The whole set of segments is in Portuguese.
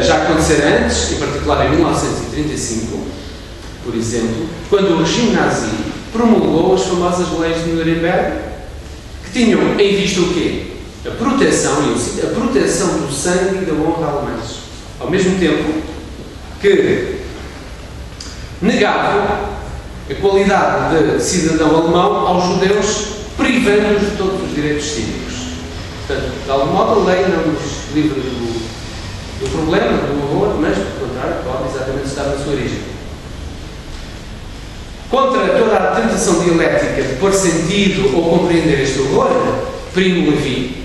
já acontecer antes, em particular em 1935, por exemplo, quando o regime nazi promulgou as famosas leis de Nuremberg, que tinham em vista o quê? A proteção, e eu cito, a proteção do sangue e da honra alemães. Ao mesmo tempo que negavam a qualidade de cidadão alemão aos judeus, privando-os de todos os direitos cívicos. Portanto, de algum modo, a lei não nos livra do problema, do horror, mas, pelo contrário, pode exatamente estar na sua origem. Contra toda a tentação dialética de pôr sentido ou compreender este horror, Primo Levi,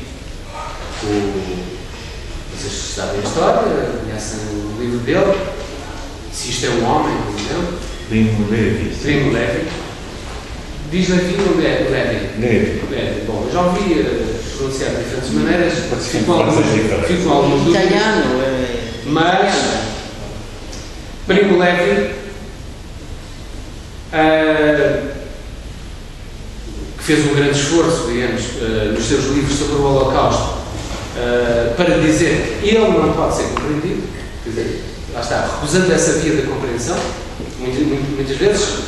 vocês sabem a história, conhecem o livro dele, Se Isto é um Homem, por exemplo. Primo Levi. Diz Levi ou Levi? Bom, eu já ouvi pronunciar de diferentes maneiras, fico com algumas dúvidas. Italiano, mas Primo Levi, que fez um grande esforço, digamos, nos seus livros sobre o Holocausto, para dizer que ele não pode ser compreendido, quer dizer, lá está, recusando essa via da compreensão, muitas vezes,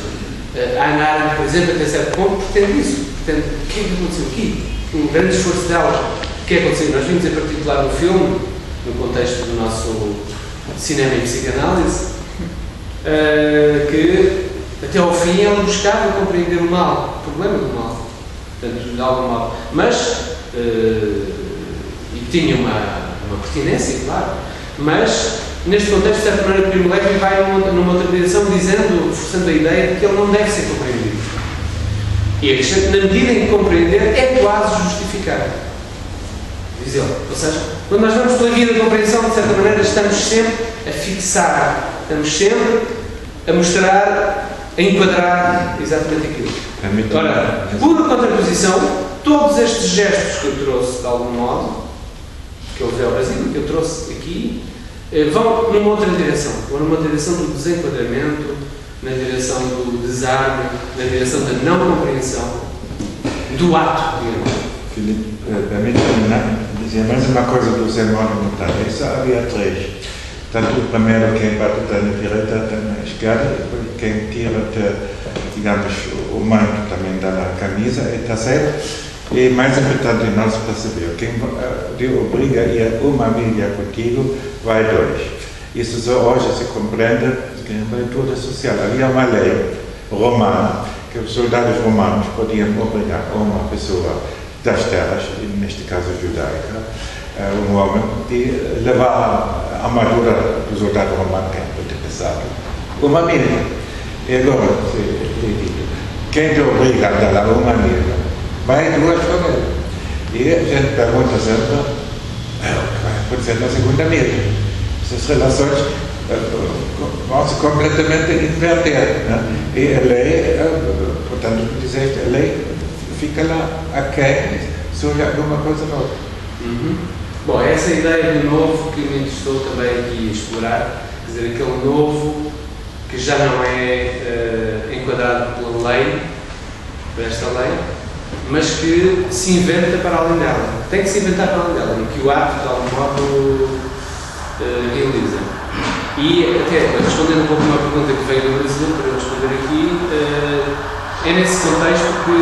a Ana Arendt, por exemplo, até certo ponto, pretende isso. Pretende, o que é que aconteceu aqui? Um grande esforço dela. O que é que aconteceu? Nós vimos, em particular, no filme, no contexto do nosso cinema e psicanálise, que, até ao fim, ela buscava compreender o mal, o problema do mal, portanto, de algum modo. Mas, e tinha uma pertinência, claro, mas, neste contexto, de certa maneira, Primo Levi vai numa outra direção, dizendo, forçando a ideia de que ele não deve ser compreendido. E acrescenta, na medida em que compreender, é quase justificado. Diz ele. Ou seja, quando nós vamos pela via da compreensão, de certa maneira, estamos sempre a fixar, estamos sempre a mostrar, a enquadrar exatamente aquilo. Ora, por contraposição, todos estes gestos que eu trouxe, de algum modo, que eu levei ao Brasil, que eu trouxe aqui, vão numa outra direção. Vão numa direção do desenquadramento, na direção do desarme, na direção da não compreensão, do ato, digamos. Filipe, permite terminar, dizer mais uma coisa do sermão alimentar. Isso havia três. Tanto o primeiro que bate na direita até na esquerda, e quem tira, digamos, o manto também dá na camisa, está certo. E mais importante nós perceber, quem te obriga a ir uma milha contigo, vai dois. Isso só hoje se compreende em leitura social. Havia uma lei romana, que os soldados romanos podiam obrigar uma pessoa das terras, neste caso judaica, um homem, de levar a armadura do soldado romano, que é muito pesado, uma milha. E agora, quem te obriga a dar uma milha? Vai duas famílias. E a gente pergunta sempre, o que vai acontecer na segunda milha? Essas relações vão se completamente inverter. Né? E a lei, portanto, dizeste, a lei fica lá a quem surge alguma coisa nova. Bom, essa ideia do novo que me interessou também aqui a explorar, quer dizer, aquele novo que já não é enquadrado pela lei, por esta lei, mas que se inventa para além dela, que tem que se inventar para além dela, e que o ato, de algum modo, realiza. E, até respondendo um pouco uma pergunta que veio do Brasil, para eu responder aqui, é nesse contexto que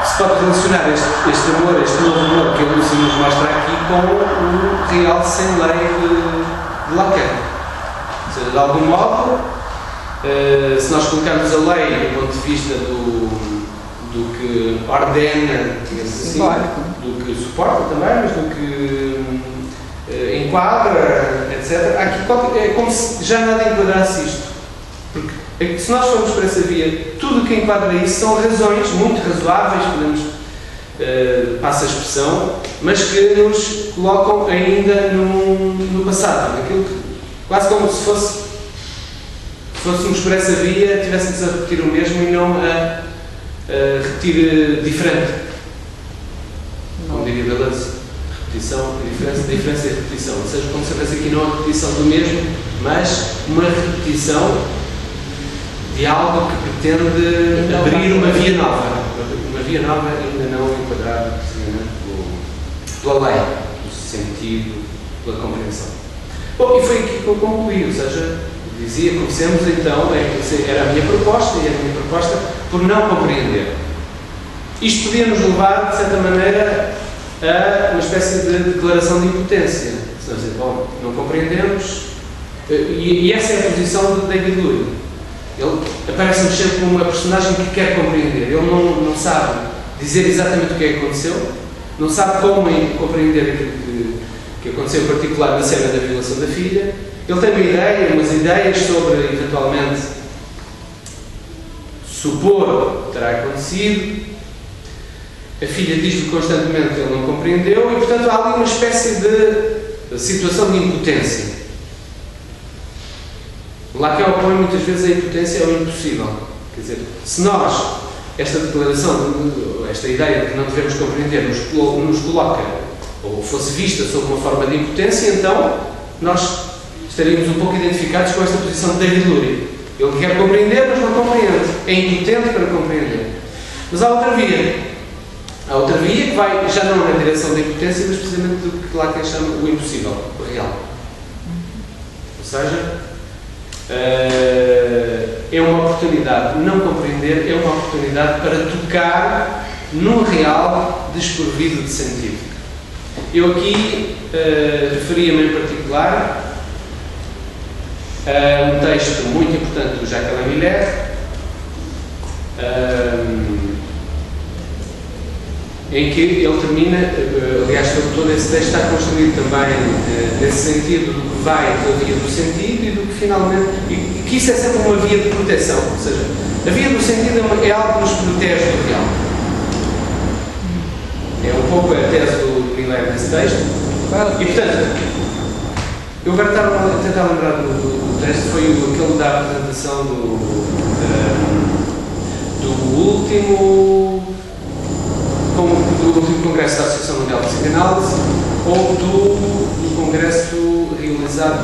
se pode relacionar este amor, este novo amor que a Lúcia nos mostra aqui, com o real sem lei de Lacan. Ou seja, de algum modo, se nós colocarmos a lei do ponto de vista do que ordena, assim, do que suporta também, mas do que enquadra, etc., aqui é como se já nada enquadrasse isto. Porque se nós formos para essa via, tudo o que enquadra isso são razões muito razoáveis, podemos, passa a expressão, mas que nos colocam ainda no passado, naquilo que, quase como se fôssemos por essa via, tivéssemos a repetir o mesmo e não a repetir diferente. Como diria Deleuze, repetição, diferença e repetição. Ou seja, como se houvesse aqui não a repetição do mesmo, mas uma repetição de algo que pretende abrir uma via nova. Uma via nova ainda não enquadrada precisamente pela lei, no sentido pela compreensão. Bom, e foi aqui que eu concluí, ou seja, dizia, comecemos então, era a minha proposta, e a minha proposta por não compreender. Isto podia nos levar, de certa maneira, a uma espécie de declaração de impotência. Dizer, bom, não compreendemos, e essa é a posição de David Lurie. Ele aparece-nos sempre como uma personagem que quer compreender. Ele não sabe dizer exatamente o que é que aconteceu, não sabe como compreender aquilo que aconteceu, em particular na cena da violação da filha. Ele tem umas ideias sobre, eventualmente, supor que terá acontecido. A filha diz-lhe constantemente que ele não compreendeu e, portanto, há ali uma espécie de situação de impotência. Lacan opõe muitas vezes a impotência ao impossível. Quer dizer, se nós, esta declaração, esta ideia de que não devemos compreender, nos coloca, ou fosse vista sob uma forma de impotência, então nós estaríamos um pouco identificados com esta posição de David Lurie. Ele quer compreender, mas não compreende. É impotente para compreender. Mas há outra via. Há outra via que vai, já não na direção da impotência, mas precisamente do que Lacan chama o impossível, o real. Ou seja, é uma oportunidade, não compreender, é uma oportunidade para tocar num real desprovido de sentido. Eu aqui referia-me em particular a um texto muito importante do Jacques Alain Miller, em que ele termina, aliás, todo esse texto está construído também nesse sentido do que vai pela via do sentido e do que finalmente, e que isso é sempre uma via de proteção, ou seja, a via do sentido é algo que nos protege do real. É um pouco a tese do Miller nesse texto, e portanto, eu agora estava a tentar lembrar do texto, foi aquele da apresentação do último congresso da Associação Mundial de Psicanálise ou do congresso realizado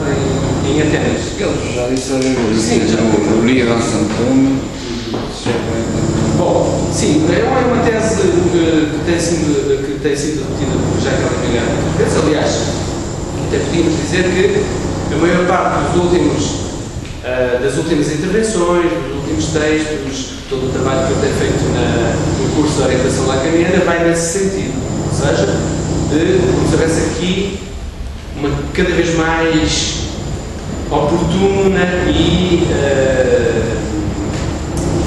em Atenas. Eles já disseram, sim, o Liga de Santorum. Bom, sim, é uma tese que tem sido repetida por Jacques Alain Miller muitas vezes. Aliás, até podíamos dizer que a maior parte das últimas intervenções, dos últimos textos, todo o trabalho que eu tenho feito no curso de orientação lacaniana vai nesse sentido, ou seja, como se houvesse aqui uma cada vez mais oportuna e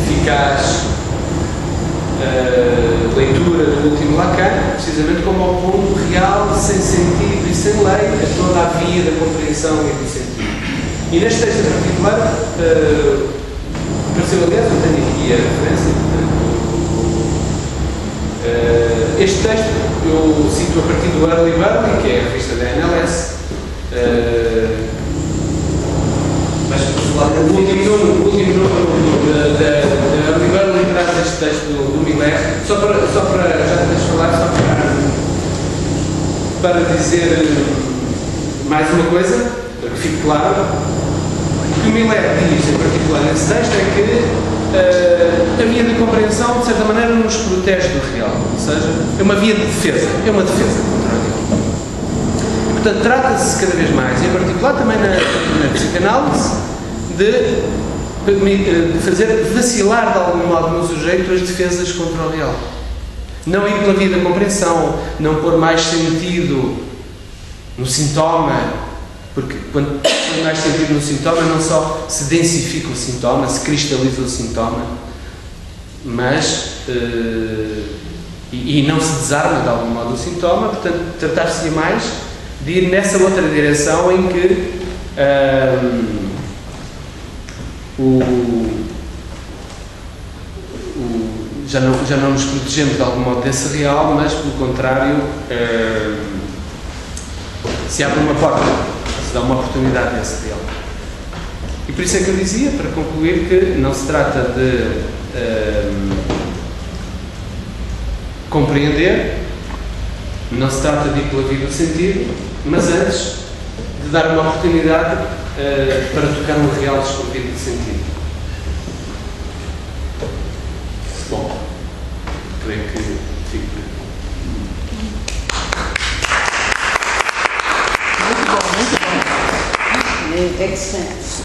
eficaz leitura do último Lacan, precisamente como opondo real, sem sentido e sem lei, a toda a via da compreensão e do sentido. E neste texto em particular, apareceu, aliás, eu tenho aqui a referência, este texto eu cito a partir do Early Burley, que é a revista da NLS. O último número da Early Burley traz este texto do Miller, só para já te deixo falar, só para dizer mais uma coisa, para que fique claro. O que o Miller diz, em particular nesse texto, é que a via de compreensão, de certa maneira, nos protege do real, ou seja, é uma via de defesa, é uma defesa contra o real. E, portanto, trata-se cada vez mais, em particular também na psicanálise, de fazer vacilar de algum modo no sujeito as defesas contra o real. Não ir pela via da compreensão, não pôr mais sentido no sintoma, porque quando põe mais sentido no sintoma, não só se densifica o sintoma, se cristaliza o sintoma, mas e não se desarma de algum modo o sintoma. Portanto, tratar-se mais de ir nessa outra direção em que já não nos protegemos de algum modo desse real, mas pelo contrário se abre uma porta, se dá uma oportunidade nesse real. E por isso é que eu dizia, para concluir, que não se trata de compreender, não se trata de ir pela via do sentido, mas antes de dar uma oportunidade para tocar no real desprovido de sentido. Bom, creio que fico por aqui. É que se